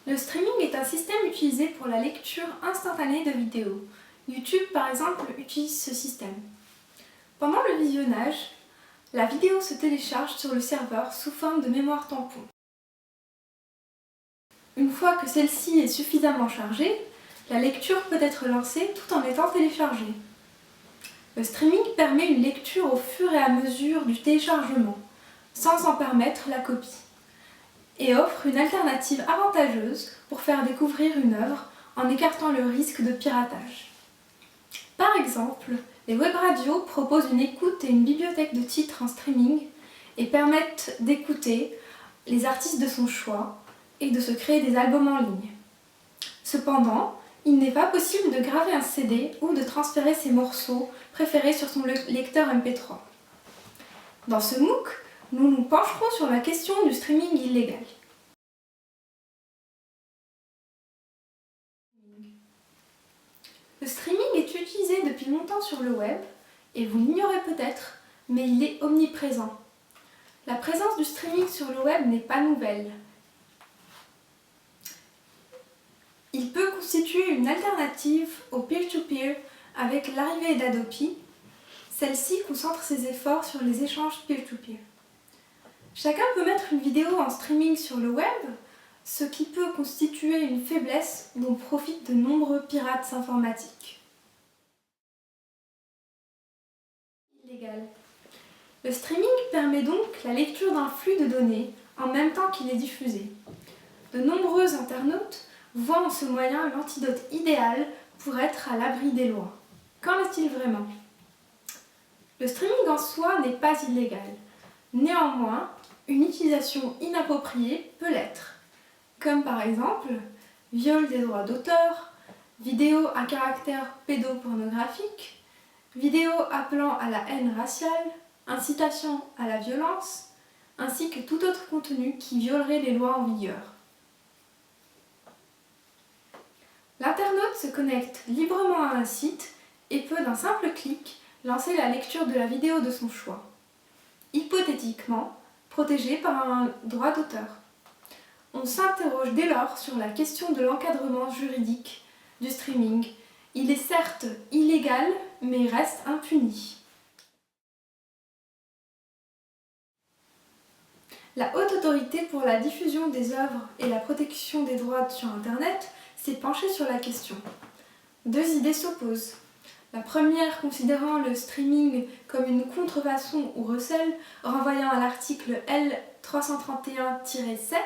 Le streaming est un système utilisé pour la lecture instantanée de vidéos. YouTube, par exemple, utilise ce système. Pendant le visionnage, la vidéo se télécharge sur le serveur sous forme de mémoire tampon. Une fois que celle-ci est suffisamment chargée, la lecture peut être lancée tout en étant téléchargée. Le streaming permet une lecture au fur et à mesure du téléchargement, sans en permettre la copie, et offre une alternative avantageuse pour faire découvrir une œuvre en écartant le risque de piratage. Par exemple, les web radios proposent une écoute et une bibliothèque de titres en streaming et permettent d'écouter les artistes de son choix et de se créer des albums en ligne. Cependant, il n'est pas possible de graver un CD ou de transférer ses morceaux préférés sur son lecteur MP3. Dans ce MOOC, nous nous pencherons sur la question du streaming illégal. Le streaming est utilisé depuis longtemps sur le web, et vous l'ignorez peut-être, mais il est omniprésent. La présence du streaming sur le web n'est pas nouvelle. Il peut constituer une alternative au peer-to-peer avec l'arrivée d'Adopi. Celle-ci concentre ses efforts sur les échanges peer-to-peer. Chacun peut mettre une vidéo en streaming sur le web, ce qui peut constituer une faiblesse dont profitent de nombreux pirates informatiques. Illégal. Le streaming permet donc la lecture d'un flux de données en même temps qu'il est diffusé. De nombreux internautes voient en ce moyen l'antidote idéal pour être à l'abri des lois. Qu'en est-il vraiment? Le streaming en soi n'est pas illégal. Néanmoins, une utilisation inappropriée peut l'être, comme par exemple viol des droits d'auteur, vidéos à caractère pédopornographique, vidéos appelant à la haine raciale, incitation à la violence, ainsi que tout autre contenu qui violerait les lois en vigueur. L'internaute se connecte librement à un site et peut d'un simple clic lancer la lecture de la vidéo de son choix, hypothétiquement protégée par un droit d'auteur. On s'interroge dès lors sur la question de l'encadrement juridique du streaming. Il est certes illégal, mais reste impuni. La Haute Autorité pour la diffusion des œuvres et la protection des droits sur Internet s'est penchée sur la question. Deux idées s'opposent. La première considérant le streaming comme une contrefaçon ou recel, renvoyant à l'article L331-7.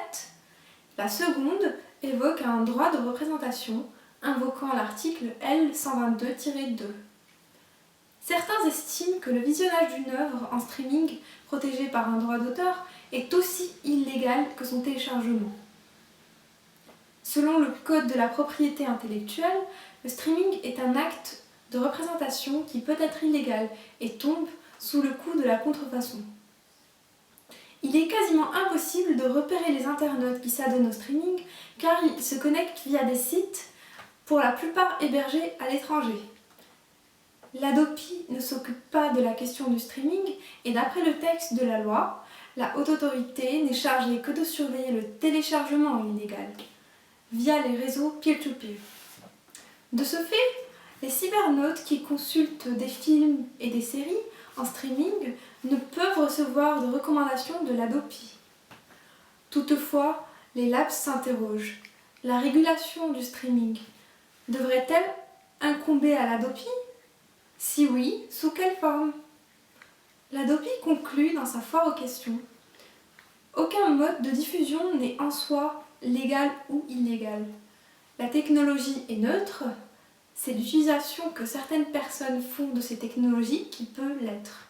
La seconde évoque un droit de représentation, invoquant l'article L122-2. Certains estiment que le visionnage d'une œuvre en streaming protégée par un droit d'auteur est aussi illégal que son téléchargement. Selon le Code de la propriété intellectuelle, le streaming est un acte de représentation qui peut être illégal et tombe sous le coup de la contrefaçon. Il est quasiment impossible de repérer les internautes qui s'adonnent au streaming car ils se connectent via des sites, pour la plupart hébergés à l'étranger. L'Adopi ne s'occupe pas de la question du streaming et d'après le texte de la loi, la Haute Autorité n'est chargée que de surveiller le téléchargement illégal via les réseaux peer-to-peer. De ce fait, les cybernautes qui consultent des films et des séries en streaming ne peuvent recevoir de recommandations de l'Adopi. Toutefois, les labs s'interrogent. La régulation du streaming devrait-elle incomber à l'Adopi? Si oui, sous quelle forme? L'Adopi conclut dans sa foire aux questions. Aucun mode de diffusion n'est en soi légal ou illégal. La technologie est neutre, c'est l'utilisation que certaines personnes font de ces technologies qui peut l'être.